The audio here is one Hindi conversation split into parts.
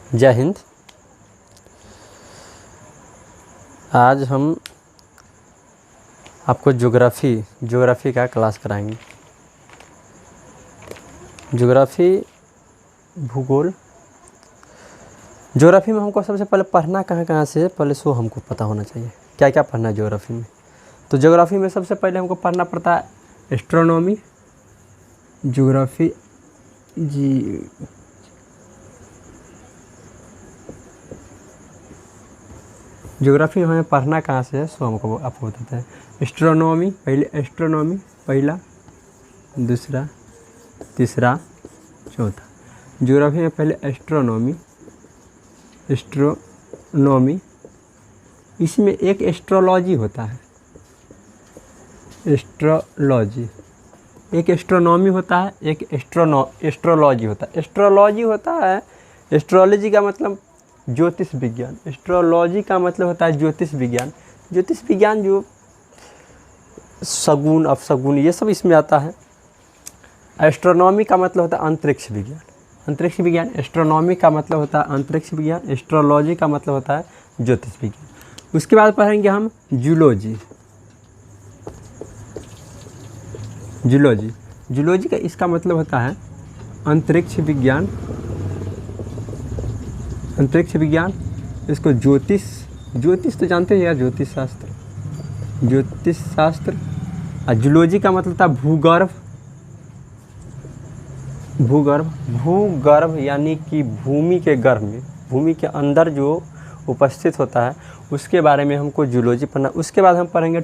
जय हिंद। आज हम आपको ज्योग्राफ़ी का क्लास कराएंगे। ज्योग्राफ़ी भूगोल। ज्योग्राफ़ी में हमको सबसे पहले पढ़ना कहाँ से पहले सो हमको पता होना चाहिए क्या क्या पढ़ना है ज्योग्राफ़ी में। तो ज्योग्राफ़ी में सबसे पहले हमको पढ़ना पड़ता है एस्ट्रोनॉमी। ज्योग्राफ़ी ज्योग्राफी हमें पढ़ना कहाँ से है सो हमको आपको बताते हैं। एस्ट्रोनॉमी पहला, दूसरा, तीसरा, चौथा। ज्योग्राफी में पहले एस्ट्रोनॉमी, इसमें एक एस्ट्रोलॉजी होता है। एक एस्ट्रोनॉमी होता है, एक एस्ट्रोलॉजी होता है। एस्ट्रोलॉजी होता है, एस्ट्रोलॉजी का मतलब ज्योतिष विज्ञान। एस्ट्रोलॉजी का मतलब होता है ज्योतिष विज्ञान। ज्योतिष विज्ञान जो शगुन अपशगुन ये सब इसमें आता है। एस्ट्रोनॉमी का मतलब होता है अंतरिक्ष विज्ञान। एस्ट्रोनॉमी का मतलब होता है अंतरिक्ष विज्ञान। एस्ट्रोलॉजी का मतलब होता है ज्योतिष विज्ञान। उसके बाद पढ़ेंगे हम जूलॉजी का इसका मतलब होता है अंतरिक्ष विज्ञान। इसको ज्योतिष तो जानते हैं यार, ज्योतिष शास्त्र। और जूलॉजी का मतलब था भूगर्भ यानी कि भूमि के गर्भ में, भूमि के अंदर जो उपस्थित होता है उसके बारे में हमको जूलॉजी पढ़ना। उसके बाद हम पढ़ेंगे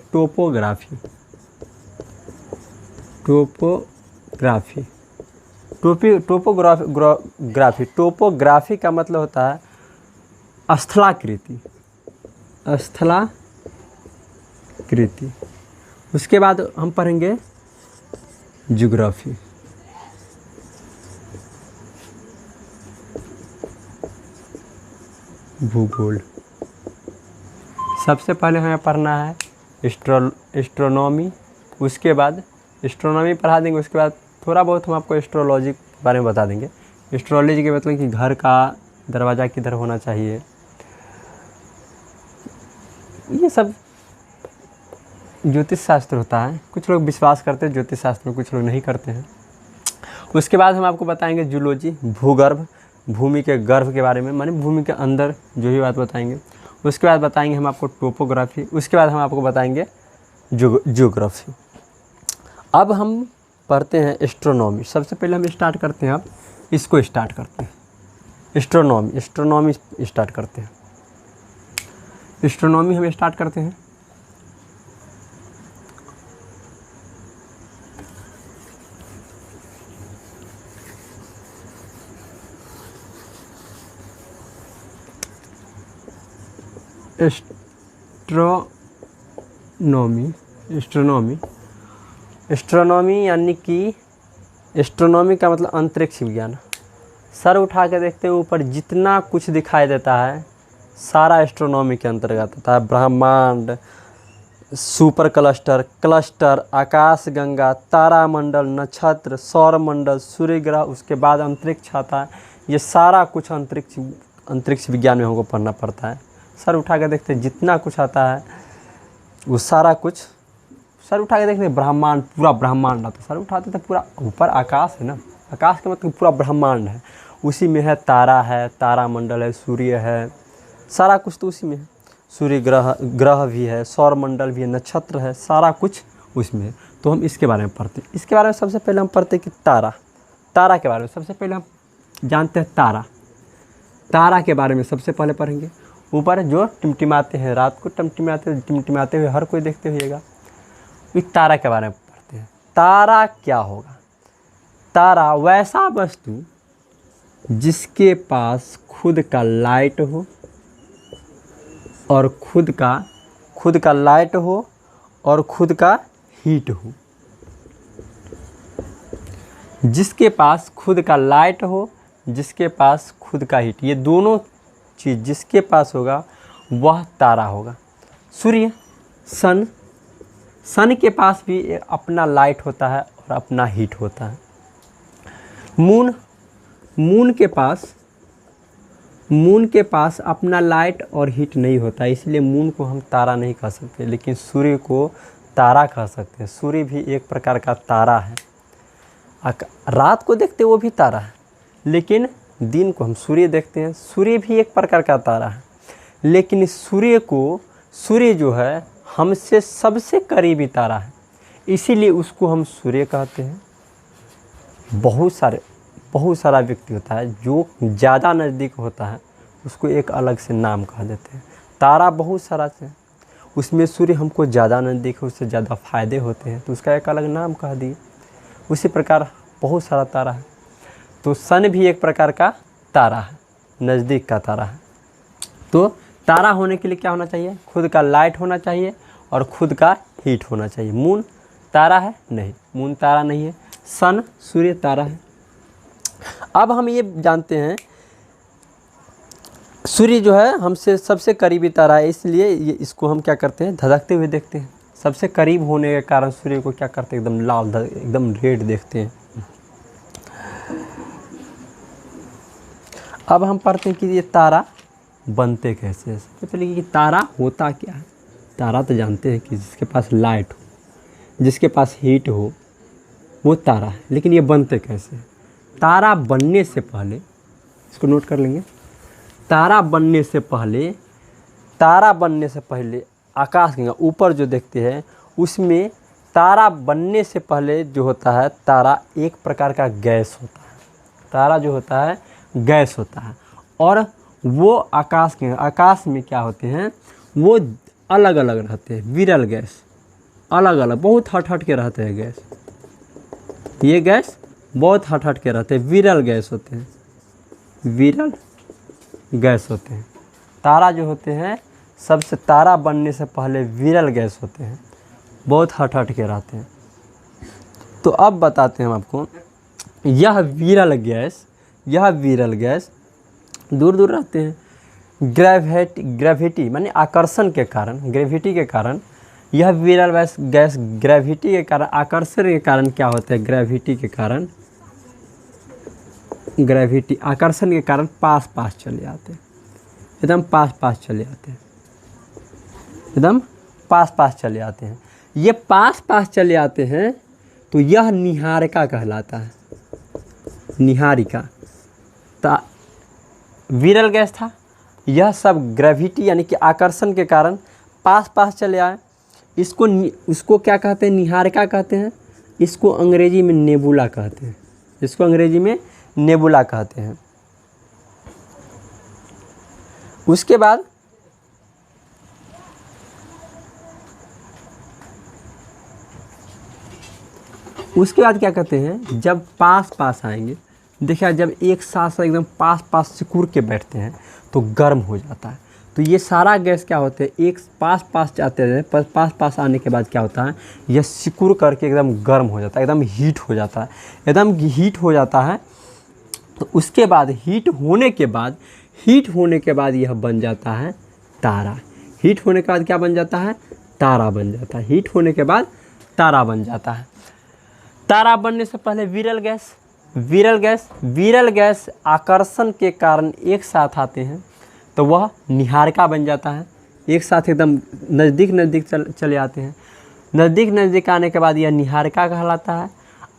टोपोग्राफी का मतलब होता है स्थलाकृति। उसके बाद हम पढ़ेंगे ज्योग्राफी। भूगोल। सबसे पहले हमें पढ़ना है एस्ट्रोनॉमी। उसके बाद एस्ट्रोनॉमी पढ़ा देंगे। उसके बाद थोड़ा बहुत हम आपको एस्ट्रोलॉजी के बारे में बता देंगे। एस्ट्रोलॉजी के मतलब कि घर का दरवाज़ा किधर होना चाहिए, ये सब ज्योतिष शास्त्र होता है। कुछ लोग विश्वास करते हैं ज्योतिष शास्त्र में, कुछ लोग नहीं करते हैं। उसके बाद हम आपको बताएंगे जूलॉजी, भूगर्भ, भूमि के गर्भ के बारे में, माने भूमि के अंदर जो भी बात बताएंगे। उसके बाद बताएंगे हम आपको टोपोग्राफी। उसके बाद हम आपको बताएंगे ज्योग्राफी। अब हम पढ़ते हैं एस्ट्रोनॉमी। सबसे पहले हम स्टार्ट करते हैं, अब इसको स्टार्ट करते हैं। एस्ट्रोनॉमी स्टार्ट करते हैं। एस्ट्रोनॉमी हम स्टार्ट करते हैं। एस्ट्रोनॉमी यानी कि एस्ट्रोनॉमी का मतलब अंतरिक्ष विज्ञान। सर उठा के देखते हैं ऊपर जितना कुछ दिखाई देता है सारा एस्ट्रोनॉमी के अंतर्गत आता है। ब्रह्मांड, सुपर क्लस्टर, आकाश गंगा, तारामंडल, नक्षत्र, सौरमंडल, सूर्य ग्रह, उसके बाद अंतरिक्ष आता है। ये सारा कुछ अंतरिक्ष विज्ञान में हमको पढ़ना पड़ता है। सर उठा के देखते हैं जितना कुछ आता है वो सारा कुछ। सर उठा के देखते हैं ब्रह्मांड, पूरा ब्रह्मांड आता है। सर उठाते थे पूरा ऊपर आकाश है ना, आकाश का मतलब पूरा ब्रह्मांड है। उसी में है तारा है, तारामंडल है, सूर्य है, सारा कुछ तो उसी में है। सूर्य ग्रह भी है, सौरमंडल भी है, नक्षत्र है, सारा कुछ उसमें है। तो हम इसके बारे में पढ़ते हैं। इसके बारे में सबसे पहले हम पढ़ते हैं कि तारा के बारे में सबसे पहले हम जानते हैं। तारा के बारे में सबसे पहले पढ़ेंगे। ऊपर जो टिमटिमाते हैं, रात को टिमटिमाते हुए हर कोई देखते हुएगा। इस तारा के बारे में पढ़ते हैं। तारा क्या होगा? तारा वैसा वस्तु जिसके पास खुद का लाइट हो और खुद का लाइट हो और खुद का हीट हो। जिसके पास खुद का लाइट हो, जिसके पास खुद का हीट, ये दोनों चीज़ जिसके पास होगा वह तारा होगा। सूर्य, सन के पास भी अपना लाइट होता है और अपना हीट होता है। मून के पास मून के पास अपना लाइट और हीट नहीं होता, इसलिए मून को हम तारा नहीं कह सकते, लेकिन सूर्य को तारा कह सकते हैं। सूर्य भी एक प्रकार का तारा है। रात को देखते वो भी तारा है, लेकिन दिन को हम सूर्य देखते हैं। सूर्य भी एक प्रकार का तारा है, लेकिन सूर्य जो है हमसे सबसे करीबी तारा है, इसीलिए उसको हम सूर्य कहते हैं। बहुत सारा व्यक्ति होता है जो ज़्यादा नज़दीक होता है, उसको एक अलग से नाम कह देते हैं। तारा बहुत सारा है, उसमें सूर्य हमको ज़्यादा नज़दीक है, उससे ज़्यादा फ़ायदे होते हैं, तो उसका एक अलग नाम कह दिए। उसी प्रकार बहुत सारा तारा है। तो सन भी एक प्रकार का तारा है, नज़दीक का तारा है। तो तारा होने के लिए क्या होना चाहिए? खुद का लाइट होना चाहिए और खुद का हीट होना चाहिए। मून तारा है? नहीं, मून तारा नहीं है। सन सूर्य तारा है। अब हम ये जानते हैं सूर्य जो है हमसे सबसे करीबी तारा है, इसलिए इसको हम क्या करते हैं? धधकते हुए देखते हैं। सबसे करीब होने के कारण सूर्य को क्या करते हैं? एकदम लाल, एकदम रेड देखते हैं। अब हम पढ़ते हैं कि ये तारा बनते कैसे हैं। सबसे पहले कि तारा होता क्या है। तारा तो जानते हैं कि जिसके पास लाइट हो, जिसके पास हीट हो, वो तारा है। लेकिन ये बनते कैसे? तारा बनने से पहले, इसको नोट कर लेंगे, तारा बनने से पहले आकाश गंगा ऊपर जो देखते हैं उसमें तारा बनने से पहले जो होता है, तारा एक प्रकार का गैस होता है। तारा जो होता है गैस होता है, और वो आकाश में क्या होते हैं? वो अलग अलग रहते हैं। विरल गैस अलग अलग, बहुत हट के रहते हैं गैस। ये गैस बहुत हट के रहते हैं, विरल गैस होते हैं, विरल गैस होते हैं। तारा जो होते हैं सबसे, तारा बनने से पहले विरल गैस होते हैं, बहुत हट के रहते हैं। तो अब बताते हैं हम आपको, यह विरल गैस दूर दूर रहते हैं। ग्रेविटी माने आकर्षण के कारण, ग्रेविटी के कारण यह विरल गैस ग्रेविटी के कारण, आकर्षण के कारण क्या होता है? ग्रेविटी आकर्षण के कारण पास चले आते हैं, एकदम पास चले आते हैं, एकदम पास चले आते हैं। ये पास चले आते हैं तो यह निहारिका कहलाता है। निहारिका विरल गैस था, यह सब ग्रेविटी यानी कि आकर्षण के कारण पास चले आए। इसको क्या कहते हैं? निहारिका कहते हैं। इसको अंग्रेजी में नेबुला कहते हैं। उसके बाद क्या कहते हैं? जब पास आएंगे, देखिए जब एक साथ एकदम पास सिकुड़ के बैठते हैं तो गर्म हो जाता है। तो ये सारा गैस क्या होते हैं? एक पास जाते हैं, पास आने के बाद क्या होता है? यह सिकुड़ करके एकदम गर्म हो जाता है, एकदम हीट हो जाता है। तो उसके बाद हीट होने के बाद यह बन जाता है तारा। हीट होने के बाद क्या बन जाता है? तारा बन जाता है। हीट होने के बाद तारा बन जाता है। तारा बनने से पहले विरल गैस आकर्षण के कारण एक साथ आते हैं तो वह निहारिका बन जाता है। एक साथ एकदम नज़दीक चले आते हैं। नज़दीक आने के बाद यह निहारिका कहलाता है।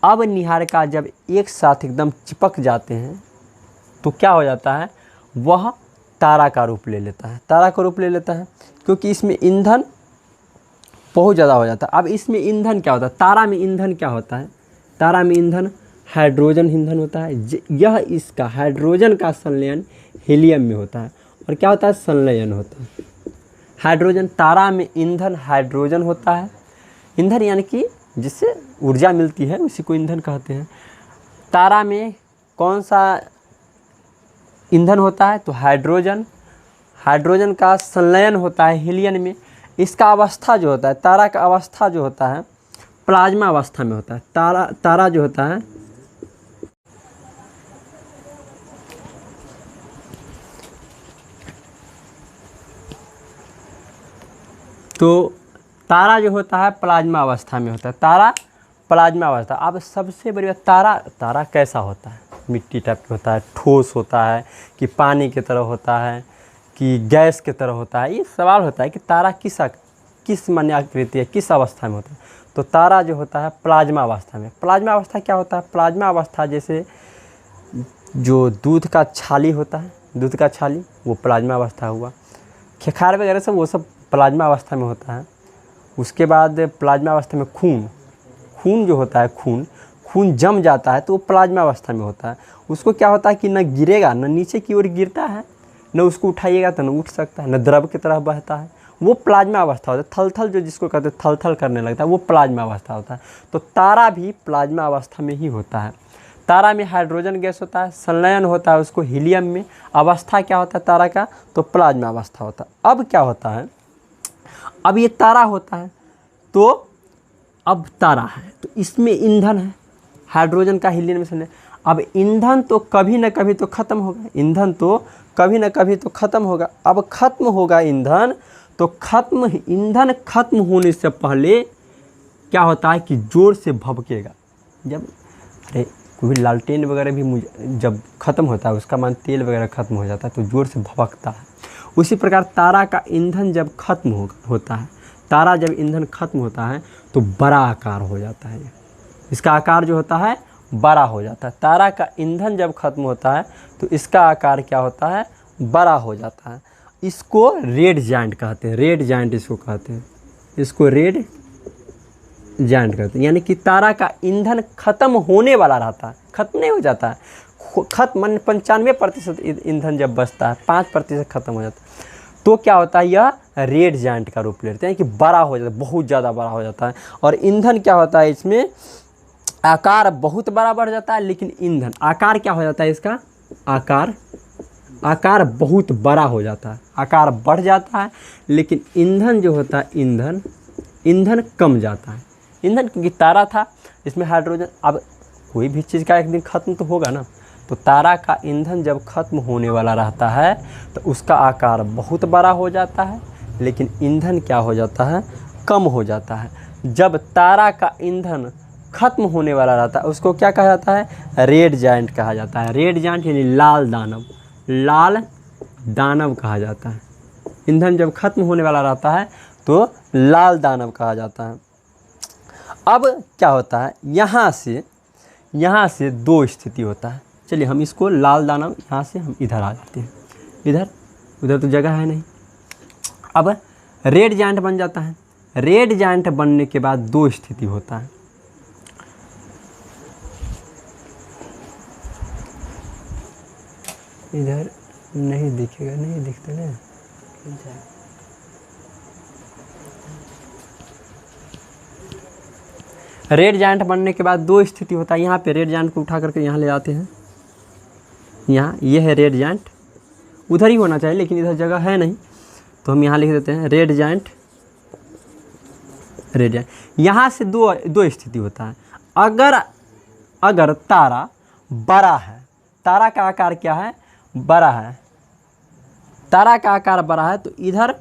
अब निहारिका जब एक साथ एकदम चिपक जाते हैं तो क्या हो जाता है? वह तारा का रूप ले लेता है। क्योंकि इसमें ईंधन बहुत ज़्यादा हो जाता है। अब इसमें ईंधन क्या होता है? तारा में ईंधन क्या होता है? तारा में ईंधन हाइड्रोजन ईंधन होता है। यह इसका हाइड्रोजन का संलयन हीलियम में होता है। और क्या होता है? संलयन होता है हाइड्रोजन। तारा में ईंधन हाइड्रोजन होता है। ईंधन यानी कि जिससे ऊर्जा मिलती है उसी को ईंधन कहते हैं। तारा में कौन सा ईंधन होता है? तो हाइड्रोजन का संलयन होता है हीलियम में। इसका अवस्था जो होता है, तारा का अवस्था जो होता है प्लाज्मा अवस्था में होता है। तारा जो होता है तारा जो होता है प्लाज्मा अवस्था में होता है। तारा प्लाज्मा अवस्था। अब सबसे बड़ी बात, तारा कैसा होता है? मिट्टी टाइप का होता है, ठोस होता है कि पानी की तरह होता है कि गैस की तरह होता है। ये सवाल होता है कि तारा किस माने आकृति है, किस अवस्था में होता है। तो तारा जो होता है प्लाज्मा अवस्था में। प्लाज्मा अवस्था क्या होता है? प्लाज्मा अवस्था जैसे जो दूध का छाली होता है, दूध का छाली वो प्लाज्मा अवस्था हुआ। खेखार वगैरह सब वो सब प्लाज्मा अवस्था में होता है। उसके बाद प्लाज्मा अवस्था में खून जो होता है, खून जम जाता है तो वो प्लाज्मा अवस्था में होता है। उसको क्या होता है कि न गिरेगा, न नीचे की ओर गिरता है, न उसको उठाइएगा तो न उठ सकता है, न द्रव की तरह बहता है। वो प्लाज्मा अवस्था होता है। थल जो जिसको कहते हैं थल करने लगता है, वो प्लाज्मा अवस्था होता है। तो तारा भी प्लाज्मा अवस्था में ही होता है। तारा में हाइड्रोजन गैस होता है, संलयन होता है उसको हीलियम में। अवस्था क्या होता है तारा का? तो प्लाज्मा अवस्था होता है। अब क्या होता है, अब ये तारा होता है तो अब तारा है तो इसमें ईंधन है, हाइड्रोजन का हीलियम में संलयन। अब ईंधन तो कभी न कभी तो ख़त्म होगा, ईंधन तो कभी न कभी तो ख़त्म होगा। अब ख़त्म होगा ईंधन तो ईंधन ख़त्म होने से पहले क्या होता है कि ज़ोर से भभकेगा। जब कोई लालटेन वगैरह भी जब ख़त्म होता है, उसका मान तेल वगैरह ख़त्म हो जाता है तो ज़ोर से भभकता है। उसी प्रकार तारा का ईंधन जब ख़त्म होता है, तारा जब ईंधन ख़त्म होता है तो बड़ा आकार हो जाता है। इसका आकार जो होता है बड़ा हो जाता है। तारा का ईंधन जब ख़त्म होता है तो इसका आकार क्या होता है? बड़ा हो जाता है। इसको रेड जायंट कहते हैं, रेड जायंट इसको कहते हैं, इसको रेड जायंट कहते हैं। यानी कि तारा का ईंधन ख़त्म होने वाला रहता है, ख़त्म नहीं हो जाता है। ख़त्म मान 95% ईंधन जब बचता है, 5% ख़त्म हो जाता है तो क्या होता है? यह रेड जायंट का रूप लेते हैं कि बड़ा हो जाता है, बहुत ज़्यादा बड़ा हो जाता है। और ईंधन क्या होता है, इसमें आकार बहुत बड़ा बढ़ जाता है, लेकिन ईंधन आकार क्या हो जाता है? इसका आकार बहुत बड़ा हो जाता है, आकार बढ़ जाता है, लेकिन ईंधन जो होता है ईंधन कम जाता है। ईंधन क्योंकि तारा था, इसमें हाइड्रोजन, अब कोई भी चीज़ का एक दिन ख़त्म तो होगा ना। तो तारा का ईंधन जब ख़त्म होने वाला रहता है तो उसका आकार बहुत बड़ा हो जाता है, लेकिन ईंधन क्या हो जाता है? कम हो जाता है। जब तारा का ईंधन ख़त्म होने वाला रहता है उसको क्या कहा जाता है? रेड जायंट कहा जाता है। रेड जायंट यानी लाल दानव कहा जाता है। ईंधन जब ख़त्म होने वाला रहता है तो लाल दानव कहा जाता है। अब क्या होता है, यहाँ से दो स्थिति होता है। चलिए हम इसको लाल दानव, यहाँ से हम इधर आ जाते हैं, उधर तो जगह है नहीं। अब रेड जायंट बन जाता है। रेड जायंट बनने के बाद दो स्थिति होता है। इधर नहीं दिखेगा, नहीं दिखते ना। रेड जायंट बनने के बाद दो स्थिति होता है। यहाँ पे रेड जायंट को उठा करके यहाँ ले आते हैं, यहाँ ये है रेड जायंट, उधर ही होना चाहिए लेकिन इधर जगह है नहीं तो हम यहाँ लिख देते हैं रेड जायंट। यहाँ से दो स्थिति होता है। अगर तारा बड़ा है, तारा का आकार क्या है? बड़ा है। तारा का आकार बड़ा है तो इधर,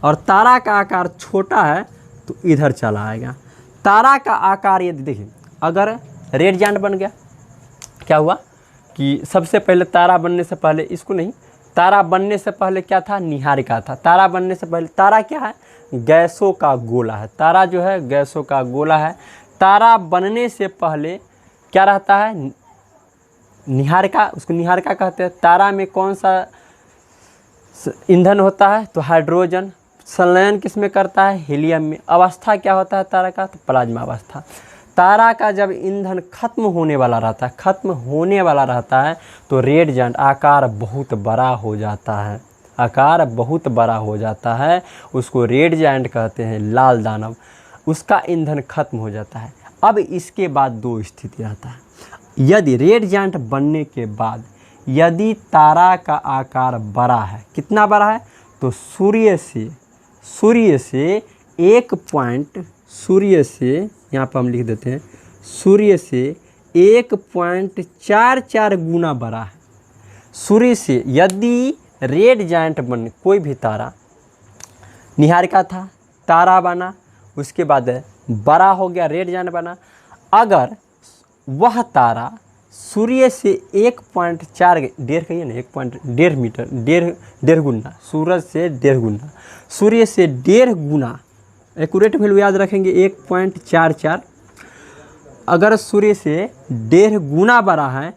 और तारा का आकार छोटा है तो इधर चला आएगा। तारा का आकार यदि देखिए, अगर रेड जायंट बन गया, क्या हुआ कि सबसे पहले तारा बनने से पहले, इसको नहीं, तारा बनने से पहले क्या था? निहारिका था। तारा बनने से पहले, तारा क्या है? गैसों का गोला है। तारा जो है गैसों का गोला है। तारा बनने से पहले क्या रहता है? निहारिका, उसको निहारिका कहते हैं। तारा में कौन सा ईंधन होता है? तो हाइड्रोजन। संलयन किस में करता है? हीलियम में। अवस्था क्या होता है तारा का? तो प्लाज्मा अवस्था। तारा का जब ईंधन खत्म होने वाला रहता है तो रेड जायंट आकार बहुत बड़ा हो जाता है, आकार बहुत बड़ा हो जाता है। उसको रेड जायंट कहते हैं, लाल दानव। उसका ईंधन खत्म हो जाता है। अब इसके बाद दो स्थिति रहता है। यदि रेड जायंट बनने के बाद यदि तारा का आकार बड़ा है, कितना बड़ा है? तो सूर्य से यहाँ पर हम लिख देते हैं, सूर्य से 1.44 गुना बड़ा है। सूर्य से यदि रेड जायंट बन, कोई भी तारा, निहारिका था, तारा बना, उसके बाद बड़ा हो गया, रेड जायंट बना। अगर वह तारा सूर्य से 1.4 डेढ़ कहिए ना 1.1.5 मीटर डेढ़ गुना, सूरज से 1.5 गुना, सूर्य से 1.5 गुना, एक्यूरेट वैल्यू याद रखेंगे 1.44। अगर सूर्य से 1.5 गुना बड़ा है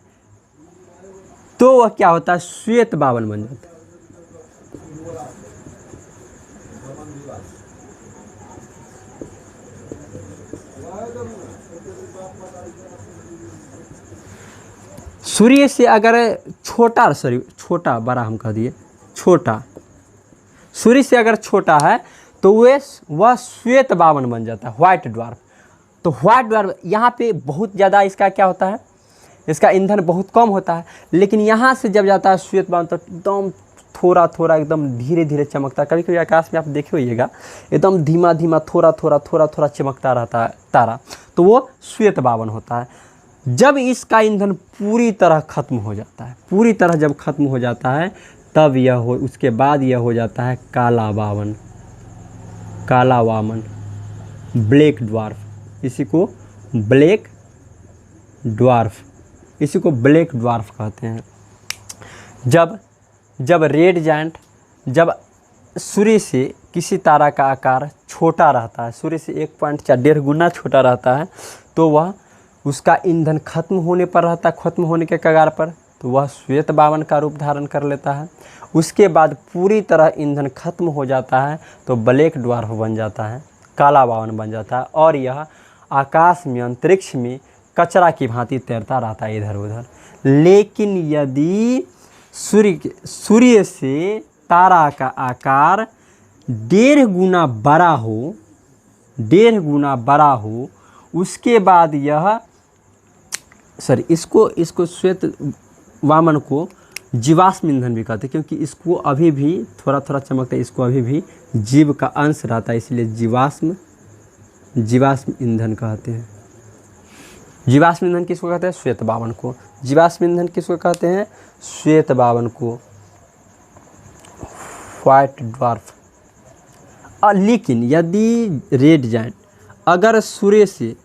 तो वह क्या होता है, श्वेत बावन बन जाता है। सूर्य से अगर छोटा बड़ा हम कह दिए छोटा, सूर्य से अगर छोटा है तो वह श्वेत बावन बन जाता है, व्हाइट ड्वार्फ। तो व्हाइट ड्वार्फ यहाँ पे बहुत ज़्यादा इसका क्या होता है, इसका ईंधन बहुत कम होता है, लेकिन यहाँ से जब जाता है श्वेत बावन तो एकदम थोड़ा एकदम धीरे धीरे चमकता है। कभी कभी आकाश में आप देखे होइएगा एकदम धीमा थोड़ा चमकता रहता है तारा, तो वो श्वेत बावन होता है। जब इसका ईंधन पूरी तरह ख़त्म हो जाता है, पूरी तरह जब ख़त्म हो जाता है तब उसके बाद यह हो जाता है काला वामन, ब्लैक ड्वार्फ। इसी को ब्लैक ड्वार्फ कहते हैं। जब रेड जायंट, जब सूर्य से किसी तारा का आकार छोटा रहता है, सूर्य से 1.4 गुना छोटा रहता है, तो वह उसका ईंधन खत्म होने पर रहता है, खत्म होने के कगार पर, तो वह श्वेत बावन का रूप धारण कर लेता है। उसके बाद पूरी तरह ईंधन खत्म हो जाता है तो ब्लैक ड्वार्फ बन जाता है, काला बावन बन जाता है, और यह आकाश में अंतरिक्ष में कचरा की भांति तैरता रहता है इधर उधर। लेकिन यदि सूर्य से तारा का आकार 1.5 गुना बड़ा हो, उसके बाद यह इसको श्वेत वामन को जीवाश्म ईंधन भी कहते हैं, क्योंकि इसको अभी भी थोड़ा चमकता है, इसको अभी भी जीव का अंश रहता है, इसलिए जीवाश्म ईंधन कहते हैं। जीवाश्म ईंधन किसको कहते हैं, श्वेत बावन को। जीवाश्म ईंधन किसको कहते हैं, श्वेत बावन को, व्हाइट ड्वार्फ। लेकिन यदि रेड जायंट अगर सूर्य से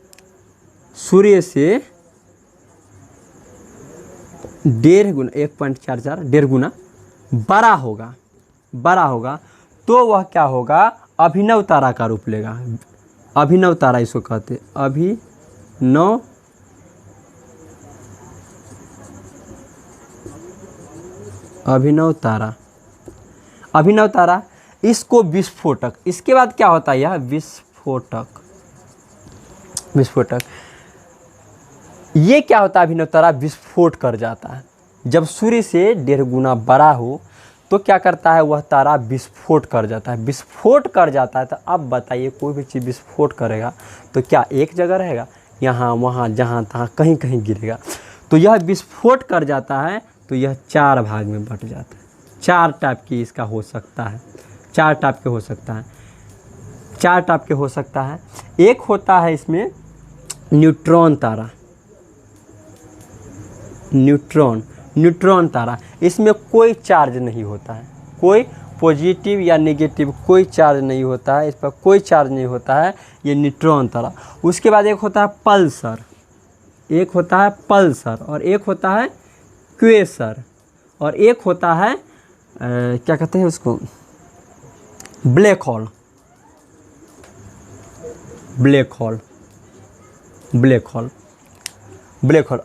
1.5 गुना 1.44 1.5 गुना बड़ा होगा तो वह क्या होगा, अभिनव तारा का रूप लेगा। अभिनव तारा इसको कहते हैं, अभिनव तारा। इसको विस्फोटक, इसके बाद क्या होता है, यह विस्फोटक। ये क्या होता है, अभिनव तारा विस्फोट कर जाता है। जब सूर्य से 1.5 गुना बड़ा हो तो क्या करता है, वह तारा विस्फोट कर जाता है। तो अब बताइए, कोई भी चीज़ विस्फोट करेगा तो क्या एक जगह रहेगा, यहाँ वहाँ जहाँ तहाँ कहीं कहीं गिरेगा। तो यह विस्फोट कर जाता है तो यह 4 भाग में बट जाता है। 4 टाइप की इसका हो सकता है, 4 टाइप के हो सकता है। एक होता है इसमें न्यूट्रॉन तारा। इसमें कोई चार्ज नहीं होता है, कोई पॉजिटिव या नेगेटिव कोई चार्ज नहीं होता है, इस पर कोई चार्ज नहीं होता है, ये न्यूट्रॉन तारा। उसके बाद एक होता है पल्सर, और एक होता है क्वेसर, और एक होता है क्या कहते हैं उसको, ब्लैक होल।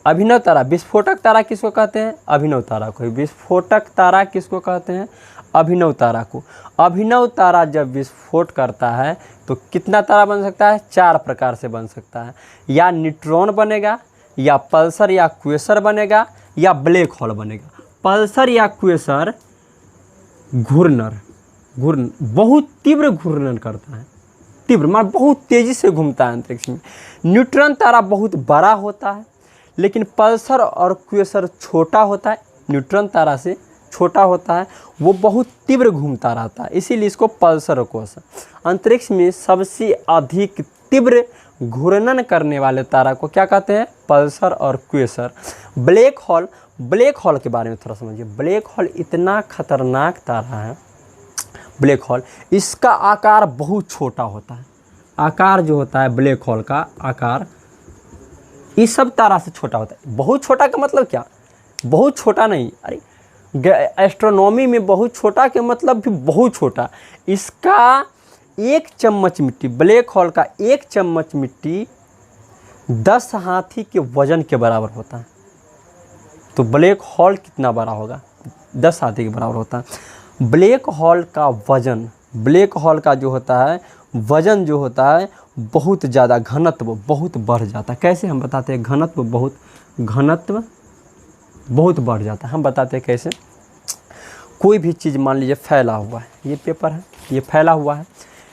अभिनव तारा, विस्फोटक तारा किसको कहते हैं, अभिनव तारा को। विस्फोटक तारा किसको कहते हैं, अभिनव तारा को। अभिनव तारा जब विस्फोट करता है तो कितना तारा बन सकता है, 4 प्रकार से बन सकता है। या न्यूट्रॉन बनेगा, या पल्सर या क्वेसर बनेगा, या ब्लैक होल बनेगा। पल्सर या क्वेसर घूर्णन बहुत तीव्र घूर्णन करता है, बहुत तेज़ी से घूमता है अंतरिक्ष में। न्यूट्रॉन तारा बहुत बड़ा होता है, लेकिन पल्सर और क्वेसर छोटा होता है, न्यूट्रॉन तारा से छोटा होता है, वो बहुत तीव्र घूमता रहता है, इसीलिए इसको पल्सर और क्वेसर। अंतरिक्ष में सबसे अधिक तीव्र घूर्णन करने वाले तारा को क्या कहते हैं, पल्सर और क्वेसर। ब्लैक होल के बारे में थोड़ा समझिए। ब्लैक होल इतना खतरनाक तारा है, ब्लैक होल, इसका आकार बहुत छोटा होता है। आकार जो होता है ब्लैक होल का आकार इस सब तारा से छोटा होता है। बहुत छोटा का मतलब क्या, बहुत छोटा नहीं, अरे एस्ट्रोनॉमी में बहुत छोटा के मतलब भी बहुत छोटा। इसका 1 चम्मच मिट्टी, ब्लैक होल का 1 चम्मच मिट्टी 10 हाथी के वजन के बराबर होता है। तो ब्लैक होल कितना बड़ा होगा, 10 हाथी के बराबर होता है। ब्लैक होल का वजन, ब्लैक होल का जो होता है वजन जो होता है बहुत ज़्यादा, घनत्व बहुत बढ़ जाता है। कैसे हम बताते हैं, घनत्व बहुत बढ़ जाता है। हम बताते हैं कैसे। कोई भी चीज़ मान लीजिए फैला हुआ है, ये पेपर है, ये फैला हुआ है,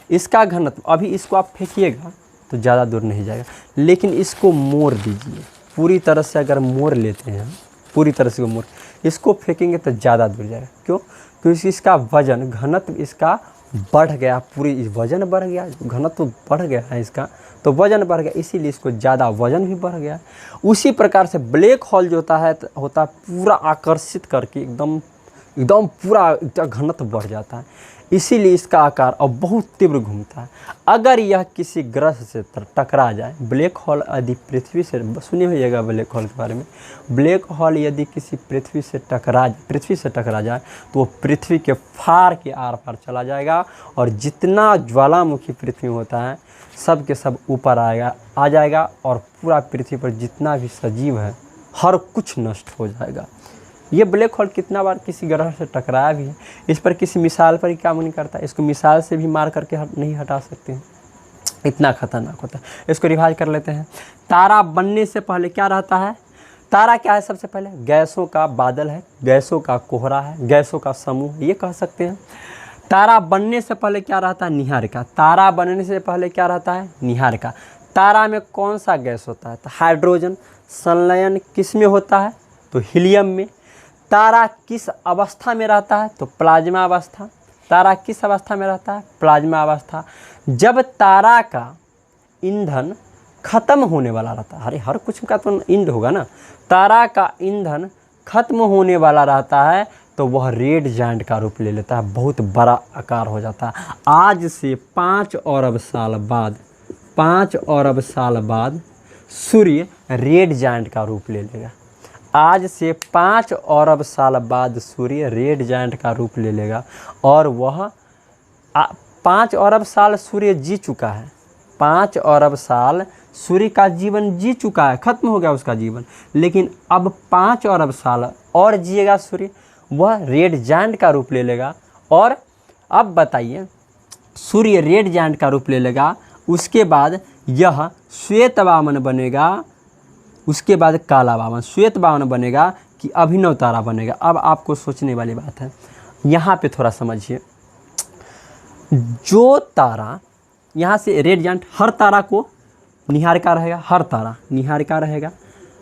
इसका घनत्व, अभी इसको आप फेंकिएगा तो ज़्यादा दूर नहीं जाएगा, लेकिन इसको मोड़ दीजिए पूरी तरह से। अगर मोड़ लेते हैं पूरी तरह से मोड़, इसको फेंकेंगे तो ज़्यादा दूर जाएगा। क्यों? क्योंकि इसका वजन, घनत्व इसका बढ़ गया, पूरी वजन बढ़ गया, घनत्व बढ़ गया है इसका, तो वजन बढ़ गया, इसीलिए इसको ज़्यादा वजन भी बढ़ गया। उसी प्रकार से ब्लैक होल जो होता है पूरा आकर्षित करके एकदम पूरा घनत्व बढ़ जाता है, इसीलिए इसका आकार अब बहुत तीव्र घूमता है। अगर यह किसी ग्रह से टकरा जाए, ब्लैक होल यदि पृथ्वी से, सुने होइएगा ब्लैक होल के बारे में, ब्लैक होल यदि किसी पृथ्वी से टकरा जाए तो वो पृथ्वी के फार के आर पार चला जाएगा, और जितना ज्वालामुखी पृथ्वी होता है सब के सब ऊपर आ जाएगा, और पूरा पृथ्वी पर जितना भी सजीव है हर कुछ नष्ट हो जाएगा। ये ब्लैक होल कितना बार किसी ग्रह से टकराया भी है, इस पर किसी मिसाल पर ही काम नहीं करता, इसको मिसाल से भी मार करके नहीं हटा सकते हैं, इतना खतरनाक होता है। इसको रिवाइज कर लेते हैं। तारा बनने से पहले क्या रहता है, तारा क्या है, सबसे पहले गैसों का बादल है, गैसों का कोहरा है, गैसों का समूह, ये कह सकते हैं। तारा बनने से पहले क्या रहता है, निहारिका। तारा बनने से पहले क्या रहता है, निहारिका। तारा में कौन सा गैस होता है, तो हाइड्रोजन। संलयन किस में होता है, तो हीलियम में। तारा किस अवस्था में रहता है, तो प्लाज्मा अवस्था। तारा किस अवस्था में रहता है, प्लाज्मा अवस्था। जब तारा का ईंधन खत्म होने वाला रहता है, अरे हर कुछ का तो ईंधन होगा ना, तारा का ईंधन खत्म होने वाला रहता है तो वह रेड जायंट का रूप ले लेता है, बहुत बड़ा आकार हो जाता है। आज से 5 अरब साल बाद सूर्य रेड जायंट का रूप ले लेगा। आज से 5 अरब साल बाद सूर्य रेड जायंट का रूप ले लेगा, और वह 5 अरब साल सूर्य जी चुका है। 5 अरब साल सूर्य का जीवन जी चुका है, खत्म हो गया उसका जीवन, लेकिन अब 5 अरब साल और जिएगा सूर्य, वह रेड जायंट का रूप ले लेगा। और अब बताइए, सूर्य रेड जायंट का रूप ले लेगा, उसके बाद यह श्वेत वामन बनेगा, उसके बाद काला वामन, श्वेत वामन बनेगा कि अभिनव तारा बनेगा। अब आपको सोचने वाली बात है, यहाँ पे थोड़ा समझिए। जो तारा, यहाँ से रेड जायंट, हर तारा को निहारिका रहेगा, हर तारा निहारिका रहेगा,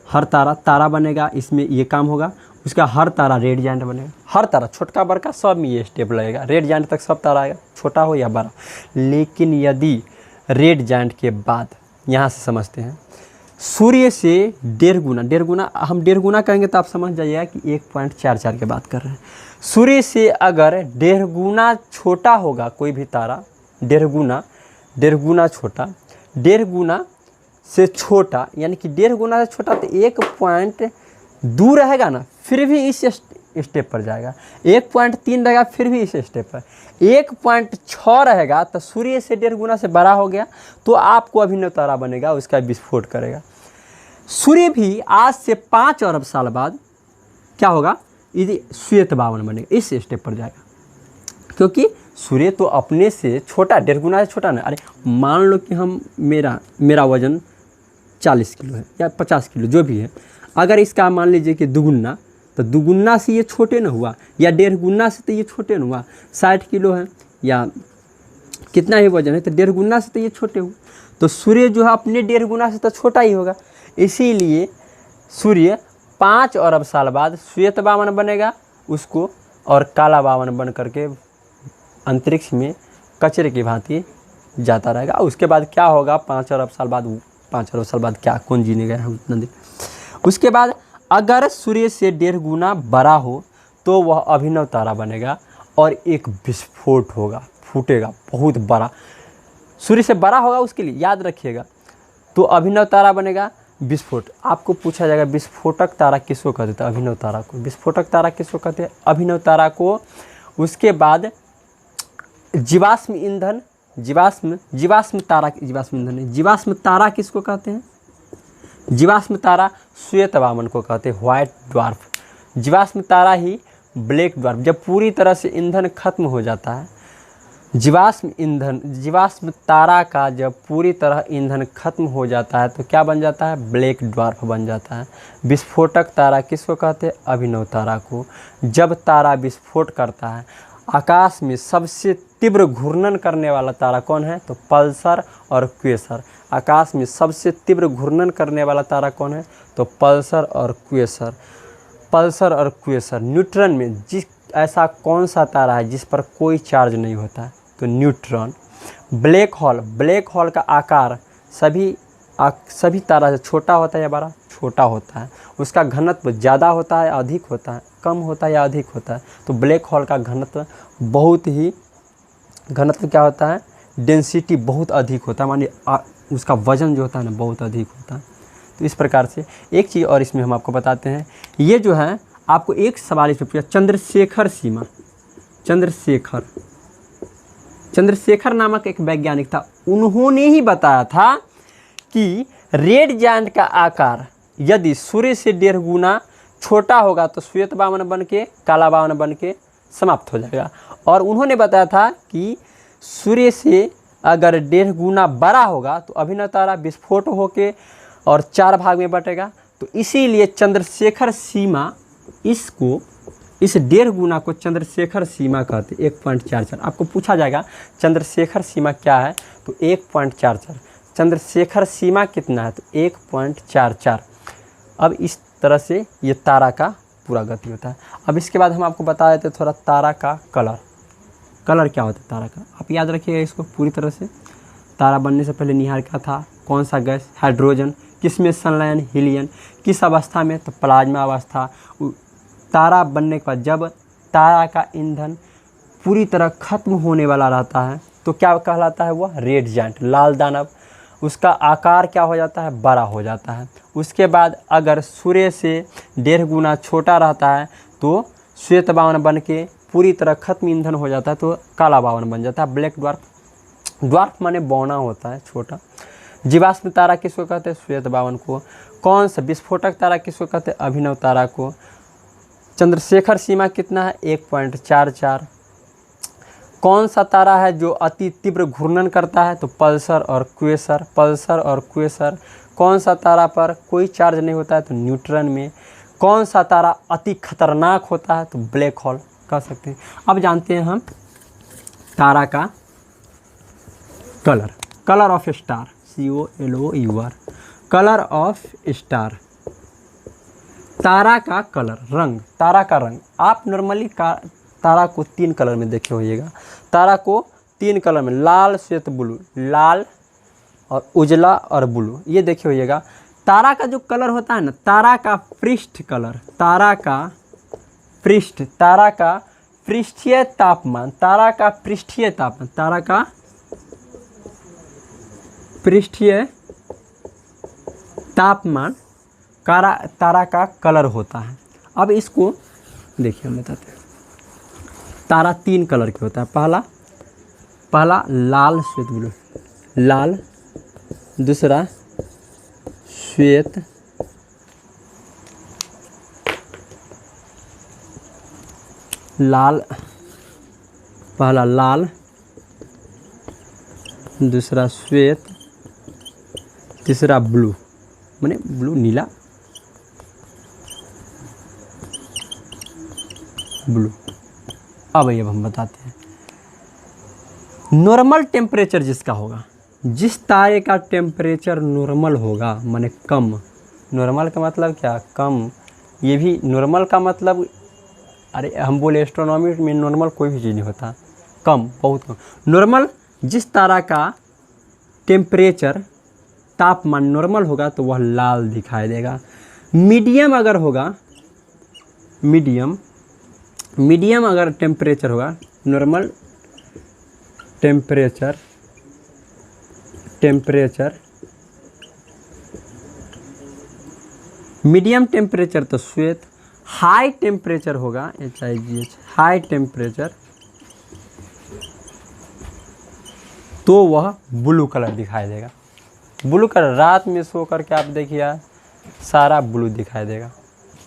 हर तारा तारा बनेगा, इसमें ये काम होगा। उसका हर तारा रेड जायंट बनेगा, हर तारा छोटका बड़का सब में ये स्टेप लगेगा, रेड जायंट तक सब तारा आएगा, छोटा हो या बड़ा। लेकिन यदि रेड जायंट के बाद, यहाँ से समझते हैं, सूर्य से 1.5 गुना, हम 1.5 गुना कहेंगे तो आप समझ जाइएगा कि 1.44 की बात कर रहे हैं। सूर्य से अगर 1.5 गुना छोटा होगा कोई भी तारा, 1.5 गुना छोटा, 1.5 गुना से छोटा, यानी कि 1.5 गुना से छोटा, तो 1 पॉइंट दूर रहेगा ना, फिर भी इस स्टेप पर जाएगा। 1.3 रहेगा, फिर भी इस स्टेप पर। 1.6 रहेगा तो सूर्य से 1.5 गुना से बड़ा हो गया, तो आपको अभिनव तारा बनेगा, उसका विस्फोट करेगा। सूर्य भी आज से 5 अरब साल बाद क्या होगा, यदि श्वेत वामन बनेगा, इस स्टेप पर जाएगा। क्योंकि सूर्य तो अपने से छोटा, 1.5 गुना से छोटा ना। अरे मान लो कि हम मेरा वजन 40 किलो है या 50 किलो जो भी है, अगर इसका मान लीजिए कि दुगुना, तो दुगुना से ये छोटे न हुआ, या 1.5 गुना से तो ये छोटे न हुआ। 60 किलो है या कितना ही वजन है, तो 1.5 गुना से तो ये छोटे हुए। तो सूर्य जो है अपने 1.5 गुना से तो छोटा ही होगा, इसीलिए सूर्य 5 अरब साल बाद श्वेत वामन बनेगा उसको, और काला वामन बन करके अंतरिक्ष में कचरे की भांति जाता रहेगा। उसके बाद क्या होगा, 5 अरब साल बाद क्या, कौन जीने गया है उतना दिन। उसके बाद अगर सूर्य से 1.5 गुना बड़ा हो तो वह अभिनव तारा बनेगा, और एक विस्फोट होगा, फूटेगा बहुत बड़ा। सूर्य से बड़ा होगा उसके लिए याद रखिएगा, तो अभिनव तारा बनेगा। विस्फोट, आपको पूछा जाएगा विस्फोटक तारा किसको कहते हैं? अभिनव तारा को। विस्फोटक तारा किसको कहते हैं? अभिनव तारा को। उसके बाद जीवाश्म ईंधन, जीवाश्म तारा, जीवाश्म ईंधन नहीं, जीवाश्म तारा किसको कहते हैं? जीवाश्म तारा श्वेत वामन को कहते हैं, व्हाइट ड्वार्फ। जीवाश्म तारा ही ब्लैक ड्वार्फ। जब पूरी तरह से ईंधन खत्म हो जाता है, जीवाश्म तारा का जब पूरी तरह ईंधन खत्म हो जाता है तो क्या बन जाता है? ब्लैक ड्वार्फ बन जाता है। विस्फोटक तारा किसको कहते हैं? अभिनव तारा को। जब तारा विस्फोट करता है, आकाश में सबसे तीव्र घूर्णन करने वाला तारा कौन है? तो पल्सर और क्वेसर। आकाश में सबसे तीव्र घूर्णन करने वाला तारा कौन है? तो पल्सर और क्वेसर। पल्सर और क्वेसर। न्यूट्रॉन में ऐसा कौन सा तारा है जिस पर कोई चार्ज नहीं होता है? तो न्यूट्रॉन। ब्लैक होल का आकार सभी तारा से छोटा होता है या बड़ा? छोटा होता है। उसका घनत्व ज़्यादा होता है, अधिक होता है, कम होता है या अधिक होता है? तो ब्लैक होल का घनत्व घनत्व क्या होता है? डेंसिटी बहुत अधिक होता है, मानिए उसका वजन जो होता है ना बहुत अधिक होता है। तो इस प्रकार से एक चीज़ और इसमें हम आपको बताते हैं, ये जो है आपको एक सवाल इसमें पूछा, चंद्रशेखर सीमा। चंद्रशेखर नामक एक वैज्ञानिक था, उन्होंने ही बताया था कि रेड जायंट का आकार यदि सूर्य से 1.5 गुना छोटा होगा तो श्वेत वामन बन के काला वामन बन के समाप्त हो जाएगा। और उन्होंने बताया था कि सूर्य से अगर 1.5 गुना बड़ा होगा तो अभिनव तारा विस्फोट होके और 4 भाग में बटेगा। तो इसीलिए चंद्रशेखर सीमा, इस 1.5 गुना को चंद्रशेखर सीमा कहते हैं, 1.44। आपको पूछा जाएगा चंद्रशेखर सीमा क्या है? तो 1.44। चंद्रशेखर सीमा कितना है? तो 1.44। अब इस तरह से ये तारा का पूरा गति होता है। अब इसके बाद हम आपको बता देते थोड़ा तारा का कलर क्या होता है तारा का। आप याद रखिएगा इसको पूरी तरह से। तारा बनने से पहले निहार क्या था? कौन सा गैस? हाइड्रोजन। किस में? संलयन, हीलियम। किस अवस्था में? तो प्लाज्मा अवस्था। तारा बनने के बाद जब तारा का ईंधन पूरी तरह खत्म होने वाला रहता है तो क्या कहलाता है? वह रेड जायंट, लाल दानव। उसका आकार क्या हो जाता है? बड़ा हो जाता है। उसके बाद अगर सूर्य से 1.5 गुना छोटा रहता है तो श्वेत वामन बन के पूरी तरह खत्म ईंधन हो जाता है तो काला वामन बन जाता है, ब्लैक ड्वार्फ माने बौना होता है, छोटा। जीवाश्म तारा किसको कहते हैं? श्वेत वामन को। कौन सा? विस्फोटक तारा किसको कहते हैं? अभिनव तारा को। चंद्रशेखर सीमा कितना है? 1.44। कौन सा तारा है जो अति तीव्र घूर्णन करता है? तो पल्सर और क्वेसर। कौन सा तारा पर कोई चार्ज नहीं होता है? तो न्यूट्रॉन में। कौन सा तारा अति खतरनाक होता है? तो ब्लैक होल कह सकते हैं। अब जानते हैं हम तारा का colour of star, COLOUR, colour of star. तारा का कलर, तारा का रंग। आप नॉर्मली तारा को 3 कलर में देखे होइएगा। तारा को 3 कलर में, लाल, श्वेत, ब्लू, लाल और उजला और ब्लू, ये देखे होइएगा। तारा का जो कलर होता है ना, तारा का पृष्ठीय तापमान, तारा का कलर होता है। अब इसको देखिए हम बताते हैं। तारा 3 कलर के होता है। पहला लाल, श्वेत, ब्लू। लाल, दूसरा श्वेत, पहला लाल, दूसरा श्वेत, तीसरा ब्लू, माने ब्लू नीला, ब्लू। अब हम बताते हैं नॉर्मल टेम्परेचर जिसका होगा, जिस तारे का टेम्परेचर नॉर्मल होगा, माने कम। नॉर्मल का मतलब क्या? कम। ये भी नॉर्मल का मतलब, अरे हम बोले एस्ट्रोनॉमी में नॉर्मल कोई भी चीज़ नहीं होता, कम, बहुत कम। नॉर्मल, जिस तारा का टेम्परेचर, तापमान नॉर्मल होगा तो वह लाल दिखाई देगा। मीडियम अगर होगा, मीडियम अगर टेम्परेचर होगा, नॉर्मल टेम्परेचर मीडियम टेम्परेचर तो श्वेत, हाई टेम्परेचर होगा HIGH, हाई टेम्परेचर तो वह ब्लू कलर दिखाई देगा। ब्लू कलर रात में सो करके आप देखिए सारा ब्लू दिखाई देगा,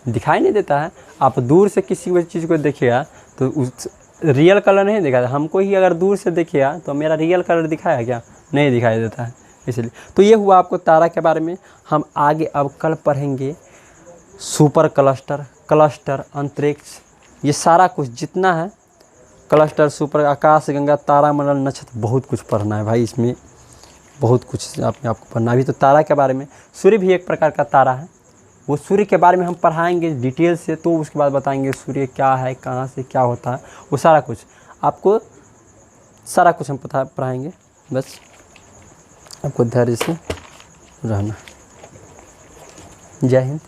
दिखाई नहीं देता है। आप दूर से किसी भी चीज़ को देखिएगा तो उस रियल कलर नहीं दिखाता। हमको ही अगर दूर से देखिएगा तो मेरा रियल कलर दिखाया क्या, नहीं दिखाई देता है। इसलिए तो ये हुआ आपको तारा के बारे में। हम आगे अब कल पढ़ेंगे सुपर क्लस्टर, क्लस्टर, अंतरिक्ष, ये सारा कुछ जितना है क्लस्टर, सुपर, आकाश गंगा, तारामंडल, नक्षत्र, बहुत कुछ पढ़ना है भाई। इसमें बहुत कुछ आपको पढ़ना। अभी तो तारा के बारे में, सूर्य भी एक प्रकार का तारा है, वो सूर्य के बारे में हम पढ़ाएंगे डिटेल से। तो उसके बाद बताएंगे सूर्य क्या है, कहाँ से क्या होता है, वो सारा कुछ आपको, सारा कुछ हम पढ़ाएंगे। बस आपको धैर्य से रहना। जय हिंद।